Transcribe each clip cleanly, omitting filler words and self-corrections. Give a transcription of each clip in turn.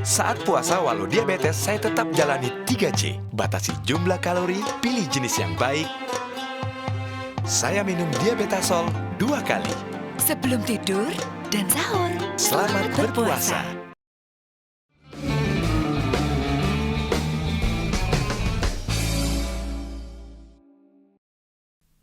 Saat puasa walau diabetes, saya tetap jalani 3C. Batasi jumlah kalori, pilih jenis yang baik. Saya minum Diabetasol 2 kali. Sebelum tidur dan sahur. Selamat berpuasa.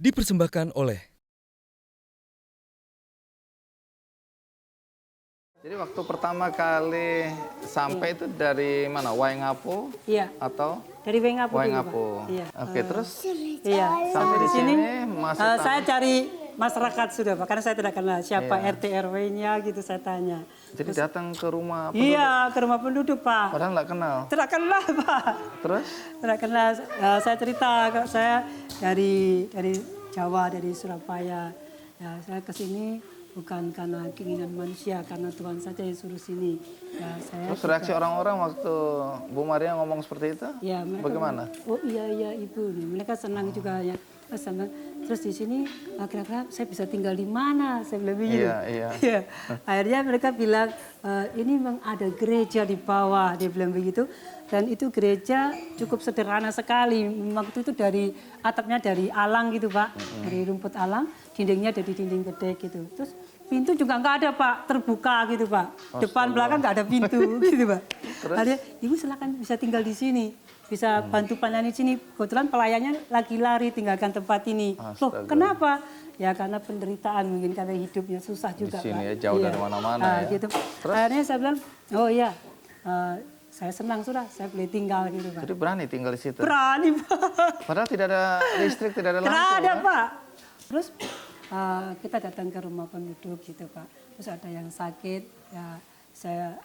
Dipersembahkan oleh Jadi waktu pertama kali sampai itu dari mana? Waingapu? Iya. Atau Dari Waingapu. Waingapu? Iya. Oke, terus Iya. sampai di sini masih saya cari masyarakat sudah, Pak. Karena saya tidak kenal siapa Iya. RT RW-nya gitu saya tanya. Jadi datang ke rumah penduduk? Iya, ke rumah penduduk, Pak. Padahal nggak kenal? Tidak kenal, Pak. Terus? Tidak kenal. Saya cerita kalau saya dari Jawa, dari Surabaya. Ya, saya ke sini bukan karena keinginan manusia, karena Tuhan saja yang suruh sini. Ya, saya Terus reaksi orang-orang waktu Bu Maria ngomong seperti itu? Ya, mereka bagaimana? bilang, oh iya Ibu, mereka senang juga ya. Senang. Terus di sini kira-kira saya bisa tinggal di mana? Saya bilang begitu. Iya. Ya. Akhirnya mereka bilang ini memang ada gereja di bawah, dia bilang begitu. Dan itu gereja cukup sederhana sekali. Waktu itu dari atapnya dari alang gitu Pak, dari rumput alang, dindingnya dari dinding gede gitu. Terus pintu juga nggak ada Pak, terbuka gitu Pak. Depan belakang nggak ada pintu gitu Pak. Akhirnya Ibu silakan bisa tinggal di sini. Bisa bantu pelayan di sini. Kebetulan pelayannya lagi lari tinggalkan tempat ini. Loh, kenapa? Ya karena penderitaan mungkin karena hidupnya susah juga Di sini Pak. ya, jauh dari mana-mana ya. Gitu. Akhirnya saya bilang, oh iya, saya senang sudah, saya boleh tinggal gitu Pak. Jadi berani tinggal di situ? Berani Pak. Padahal tidak ada listrik, tidak ada lampu. Tidak ada kan? Pak. Terus kita datang ke rumah penduduk gitu Pak. Terus ada yang sakit, ya saya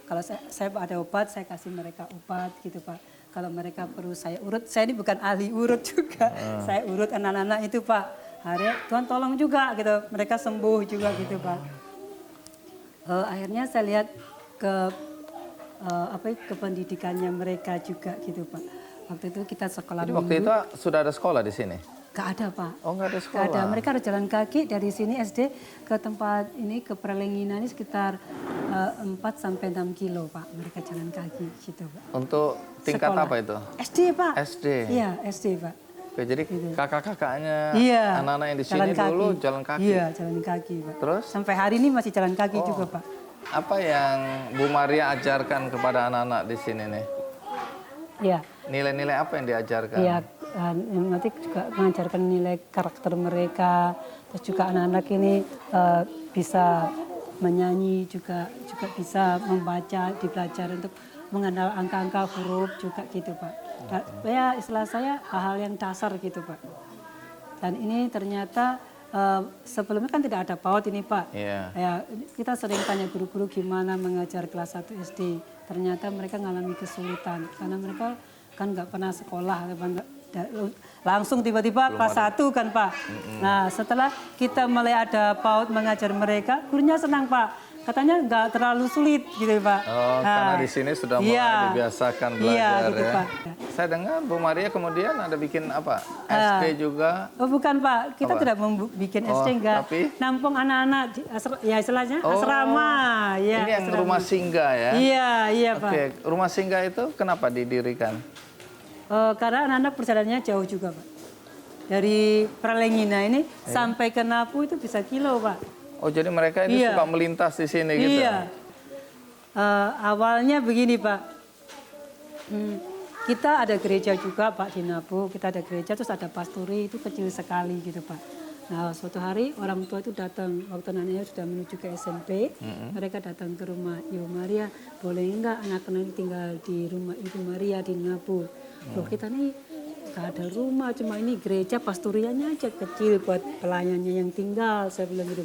kalau saya ada obat, saya kasih mereka obat gitu Pak. Kalau mereka perlu saya urut, saya ini bukan ahli urut juga. Saya urut anak-anak itu Pak. Akhirnya Tuhan tolong juga gitu, mereka sembuh juga gitu Pak. Akhirnya saya lihat ke pendidikannya mereka juga gitu Pak. Waktu itu kita sekolah Jadi minggu. waktu itu sudah ada sekolah di sini? Gak ada Pak. Oh, nggak ada sekolah? Gak ada. Mereka harus jalan kaki dari sini SD ke tempat ini, ke Prelengina ini sekitar 4 sampai 6 kilo Pak. Mereka jalan kaki gitu Pak. Untuk tingkat Sekolah. apa itu? SD Pak. SD? Iya SD Pak. Oke, jadi kakak-kakaknya Iya. anak-anak yang di Jalan sini kaki. dulu jalan kaki? Iya jalan kaki Pak. Terus? Sampai hari ini masih jalan kaki juga Pak. Apa yang Bu Maria ajarkan kepada anak-anak di sini nih? Iya. Nilai-nilai apa yang diajarkan? Iya, nanti juga mengajarkan nilai karakter mereka. Terus juga anak-anak ini bisa menyanyi juga bisa membaca, dipelajari untuk mengenal angka-angka huruf juga gitu Pak. Ya istilah saya hal-hal yang dasar gitu Pak. Dan ini ternyata sebelumnya kan tidak ada PAUD ini Pak. Iya. Ya, kita sering tanya guru-guru gimana mengajar kelas 1 SD. Ternyata mereka mengalami kesulitan karena mereka kan nggak pernah sekolah, langsung tiba-tiba kelas 1 kan Pak. Nah setelah kita mulai ada PAUD mengajar mereka, gurunya senang Pak. Katanya nggak terlalu sulit gitu Pak. Oh, karena di sini sudah mulai dibiasakan belajar iya, gitu, ya. Pak. Saya dengar Bu Maria kemudian ada bikin apa? SD juga? Oh bukan Pak, kita Apa? tidak bikin Oh, SD enggak. tapi? Nampung anak-anak, ya istilahnya asrama. Ya, Ini yang asrama. rumah singgah ya? Iya Pak. Oke, rumah singgah itu kenapa didirikan? Karena anak-anak perjalanannya jauh juga Pak. Dari Pralengina ini sampai ke Napu itu bisa kilo Pak. Oh, jadi mereka ini Iya. suka melintas di sini gitu? Iya. Awalnya begini Pak. Kita ada gereja juga Pak di Napu. Kita ada gereja terus ada pasturi itu kecil sekali gitu Pak. Nah suatu hari orang tua itu datang waktu anaknya sudah menuju ke SMP. Mereka datang ke rumah Ibu Maria. Boleh enggak anak-anak tinggal di rumah Ibu Maria di Napu? Loh kita nih gak ada rumah, cuma ini gereja pasturiannya aja kecil buat pelayannya yang tinggal. Saya bilang gitu.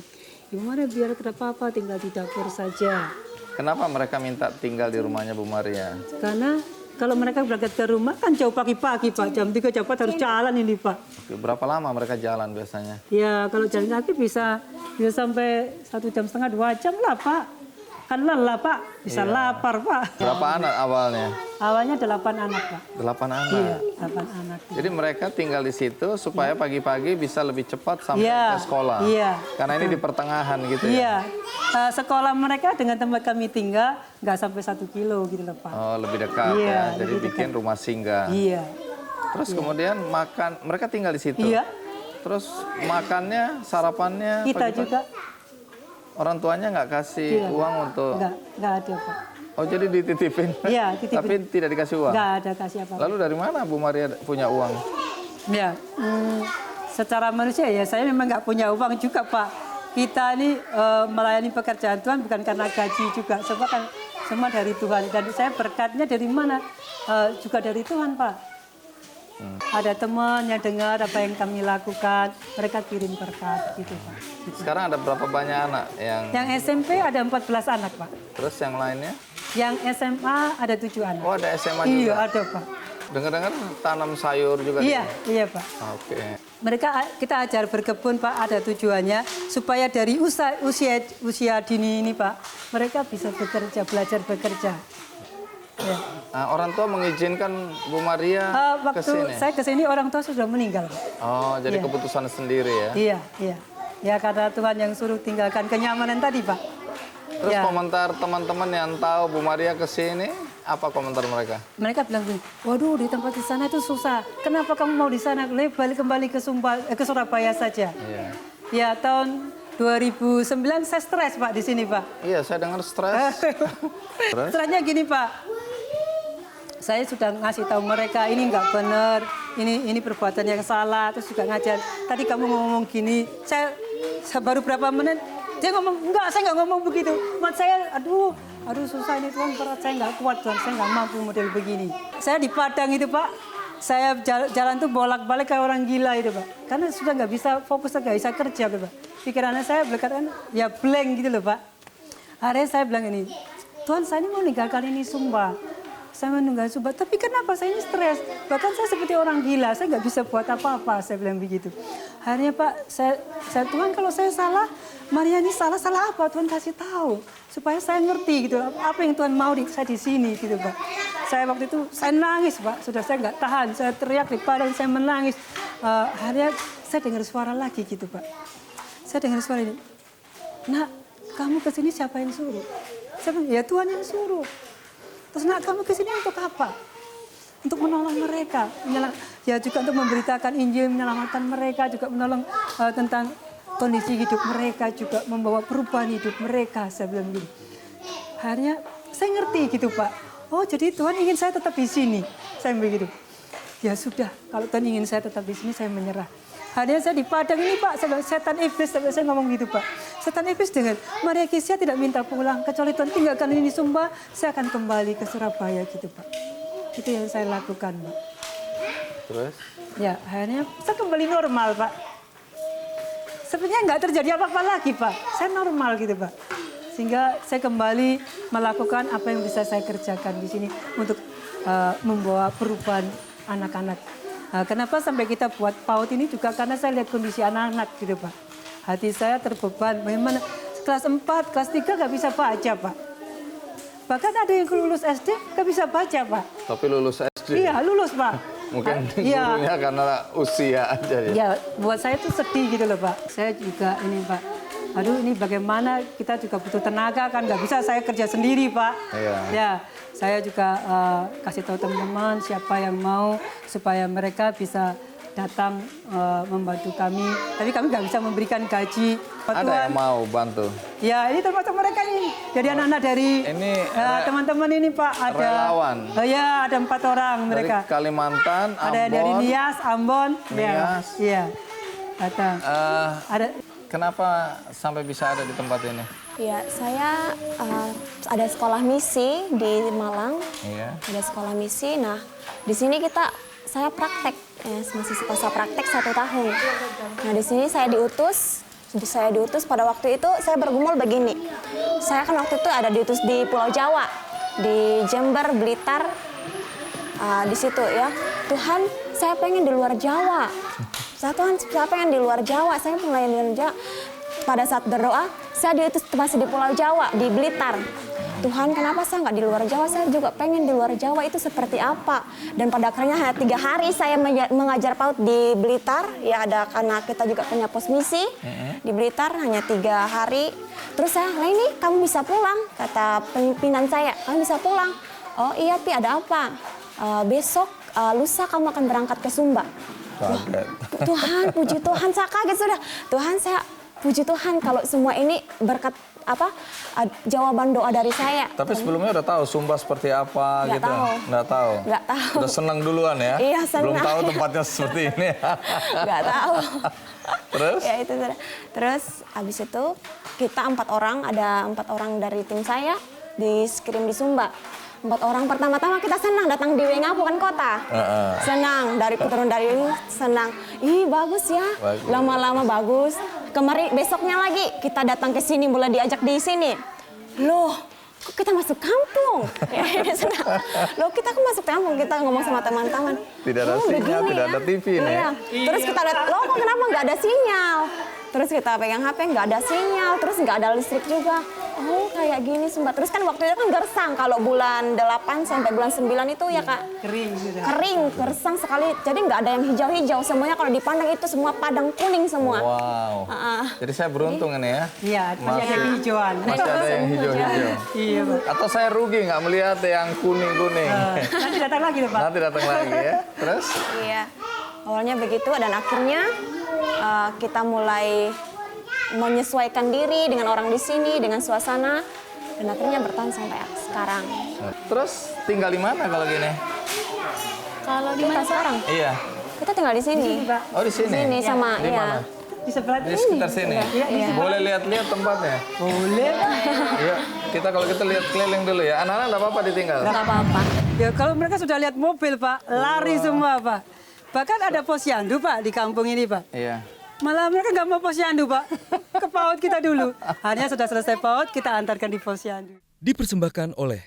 Ibu Maria biar tidak apa-apa tinggal di dapur saja. Kenapa mereka minta tinggal di rumahnya Bu Maria? Karena kalau mereka berangkat ke rumah kan jauh pagi-pagi Pak. Jam 3 jam 4 harus jalan ini Pak. Oke, berapa lama mereka jalan biasanya? Ya kalau jalan kaki bisa sampai 1,5 jam 2 jam lah Pak. kan lelah Pak, bisa lapar Pak. Berapa anak awalnya? Awalnya 8 anak Pak. 8 anak. Iya, 8 anak. Jadi mereka tinggal di situ supaya pagi-pagi bisa lebih cepat sampai Iya, ke sekolah. iya. Karena ini di pertengahan gitu Iya, ya. sekolah mereka dengan tempat kami tinggal nggak sampai 1 kilo gitu loh Pak. Oh, lebih dekat Iya, ya. Jadi lebih bikin rumah singgah. Iya, Terus kemudian makan, mereka tinggal di situ. iya. Terus makannya, sarapannya Kita pagi-pagi? juga Orang tuanya nggak kasih Tidak. uang untuk... nggak ada Pak. Oh, jadi dititipin? Iya, dititipin. Tapi tidak dikasih uang? Nggak ada kasih apa. Lalu dari mana Bu Maria punya uang? Ya, secara manusia ya saya memang nggak punya uang juga Pak. Kita ini melayani pekerjaan Tuhan bukan karena gaji juga, sebab kan semua dari Tuhan. Dan saya berkatnya dari mana? Juga dari Tuhan Pak. Ada teman yang dengar apa yang kami lakukan, mereka kirim berkat gitu Pak. Gitu. Sekarang ada berapa banyak anak yang... Yang SMP ada 14 anak Pak. Terus yang lainnya? Yang SMA ada 7 anak. Oh, ada SMA juga? Iya ada Pak. Dengar-dengar tanam sayur juga? Iya, iya Pak. Oke. Mereka kita ajar berkebun Pak, ada tujuannya supaya dari usia dini ini Pak, mereka bisa bekerja, belajar bekerja. Ya. Nah, orang tua mengizinkan Bu Maria ke Waktu sini? saya ke sini orang tua sudah meninggal Pak. Oh, jadi Iya. keputusan sendiri ya? Iya, iya. Ya karena Tuhan yang suruh tinggalkan kenyamanan tadi Pak. Terus Ya. komentar teman-teman yang tahu Bu Maria ke sini, apa komentar mereka? Mereka bilang gini, waduh di tempat di sana itu susah. Kenapa kamu mau di sana? Balik kembali ke Surabaya saja. Iya. Ya tahun 2009 saya stres Pak di sini Pak. Iya, saya dengar stres. Terus? Stresnya gini Pak. Saya sudah ngasih tahu mereka ini nggak benar, ini perbuatan yang salah, terus juga ngajar. Tadi kamu ngomong gini, saya baru berapa menit dia ngomong enggak, saya nggak ngomong begitu. Mat saya, aduh susah ini Tuhan, berat saya nggak kuat Tuhan, saya nggak mampu model begini. Saya di Padang itu Pak, saya jalan tuh bolak-balik kayak orang gila itu Pak, karena sudah nggak bisa fokus, nggak bisa kerja gitu, Pak. Pikirannya saya berkata ya blank gitu loh Pak. Akhirnya saya bilang ini, Tuhan saya ini mau meninggalkan ini Sumba. Saya menunggal Sumba, tapi kenapa saya ini stres? Bahkan saya seperti orang gila, saya nggak bisa buat apa-apa, saya bilang begitu. Akhirnya Pak, saya Tuhan kalau saya salah, Maria ini salah apa? Tuhan kasih tahu, supaya saya ngerti gitu, apa yang Tuhan mau saya di sini gitu Pak. Saya waktu itu, saya nangis Pak, sudah saya nggak tahan, saya teriak di padang, saya menangis. Akhirnya saya dengar suara lagi gitu Pak. Saya dengar suara ini, nak, kamu kesini siapa yang suruh? Saya bilang, ya Tuhan yang suruh. Terus nak kamu ke sini untuk apa? Untuk menolong mereka, ya juga untuk memberitakan Injil, menyelamatkan mereka, juga menolong tentang kondisi hidup mereka, juga membawa perubahan hidup mereka. Saya bilang begini. Akhirnya saya ngerti gitu Pak. Oh jadi Tuhan ingin saya tetap di sini. Saya begitu. Ya sudah, kalau Tuhan ingin saya tetap di sini, saya menyerah. Akhirnya saya di Padang ini Pak, setan iblis, saya ngomong gitu Pak. Setan iblis dengan Maria Kisya tidak minta pulang, kecuali Tuhan tinggalkan ini Sumba, saya akan kembali ke Surabaya gitu Pak. Itu yang saya lakukan Pak. Terus? Ya akhirnya saya kembali normal Pak. Sebenarnya nggak terjadi apa-apa lagi Pak, saya normal gitu Pak. Sehingga saya kembali melakukan apa yang bisa saya kerjakan di sini untuk membawa perubahan anak-anak. Kenapa sampai kita buat PAUD ini juga karena saya lihat kondisi anak-anak gitu Pak. Hati saya terbeban, bagaimana kelas 4, kelas 3 nggak bisa baca Pak. Bahkan ada yang lulus SD nggak bisa baca Pak. Tapi lulus SD? Iya lulus Pak. Mungkin Iya. gurunya karena usia aja ya? Ya buat saya itu sedih gitu loh Pak. Saya juga ini Pak. Aduh ini bagaimana kita juga butuh tenaga kan, nggak bisa saya kerja sendiri Pak. Iya. Ya saya juga kasih tahu teman-teman siapa yang mau supaya mereka bisa datang membantu kami. Tapi kami nggak bisa memberikan gaji. Ada yang mau bantu? Ya ini termasuk mereka ini. Jadi anak-anak dari Ini teman-teman ini Pak ada. relawan? Ya ada 4 orang mereka. Dari Kalimantan, Ambon. Ada dari Nias, Ambon. Nias. Iya. Datang. Ada. Kenapa sampai bisa ada di tempat ini? Ya, saya ada sekolah misi di Malang. Iya. Ada sekolah misi. Nah, di sini saya praktek, masih masa praktek 1 tahun. Nah, di sini saya diutus. Pada waktu itu saya bergumul begini. Saya kan waktu itu ada diutus di Pulau Jawa, di Jember, Blitar, di situ ya. Tuhan, saya pengen di luar Jawa. Tuhan, saya pengen di luar Jawa. Saya mulai di luar Jawa. Pada saat berdoa, saya diutus masih di Pulau Jawa, di Blitar. Tuhan, kenapa saya nggak di luar Jawa? Saya juga pengen di luar Jawa itu seperti apa. Dan pada akhirnya hanya 3 hari saya mengajar PAUD di Blitar. Ya ada karena kita juga punya pos misi di Blitar, hanya 3 hari. Terus saya, lah ini kamu bisa pulang, kata pimpinan saya, kamu bisa pulang. Oh iya Pi, ada apa? Besok, lusa kamu akan berangkat ke Sumba. Kaget. Tuhan, puji Tuhan, saya kaget sudah. Tuhan, saya puji Tuhan kalau semua ini berkat jawaban doa dari saya. Tapi sebelumnya udah tahu Sumba seperti apa Nggak gitu? tahu. Nggak tahu. Nggak tahu. Udah senang duluan ya? Iya, senang. Belum tahu tempatnya seperti ini. Nggak tahu. Terus? Ya itu sudah. Terus habis itu kita 4 orang, ada 4 orang dari tim saya dikirim di Sumba. 4 orang pertama-tama kita senang datang di Wengapu kan kota. Senang dari turun dari ini senang. Ih bagus ya. Bagus. Lama-lama bagus. Kemarin besoknya lagi kita datang ke sini mulai diajak di sini. Loh, kok kita masuk kampung? Ya, ini senang. Loh, kita kok masuk kampung? Kita ngomong sama teman-teman. Tidak ada "Oh, sinyal, begini tidak ada TV nih. Iya. Terus kita lihat, loh kok kenapa nggak ada sinyal? Terus kita pegang HP, nggak ada sinyal, terus nggak ada listrik juga. Oh kayak gini Sumba. Terus kan waktu itu kan gersang, kalau bulan 8 sampai bulan 9 itu ya Kak. Kering sudah. Kering, gersang sekali. Jadi nggak ada yang hijau-hijau. Semuanya kalau dipandang itu semua padang kuning semua. Wow. Jadi saya beruntung ini ya. Iya, masih ada kehijauan. Masih ada yang hijau-hijau. Iya, Pak. Atau saya rugi nggak melihat yang kuning-kuning. Nanti datang lagi, Pak. Nanti datang lagi ya. Terus? Iya, awalnya begitu dan akhirnya kita mulai menyesuaikan diri dengan orang di sini, dengan suasana, dan akhirnya bertahan sampai sekarang. Terus tinggal di mana kalau gini? Kalau kita sekarang, Iya. kita tinggal di sini. Pak. Oh di sini? Sini sama, Di iya. mana? Di sebelah Di ini. sekitar sini? Iya. Boleh lihat-lihat tempatnya? Boleh. Iya. Kita kalau kita lihat keliling dulu ya. Anak-anak nggak apa-apa ditinggal? Nggak apa-apa. Ya, kalau mereka sudah lihat mobil, Pak, lari semua, Pak. Bahkan ada posyandu, Pak, di kampung ini, Pak. Iya. Malah mereka nggak mau posyandu, Pak. Ke PAUD kita dulu. Hanya sudah selesai PAUD, kita antarkan di posyandu. Dipersembahkan oleh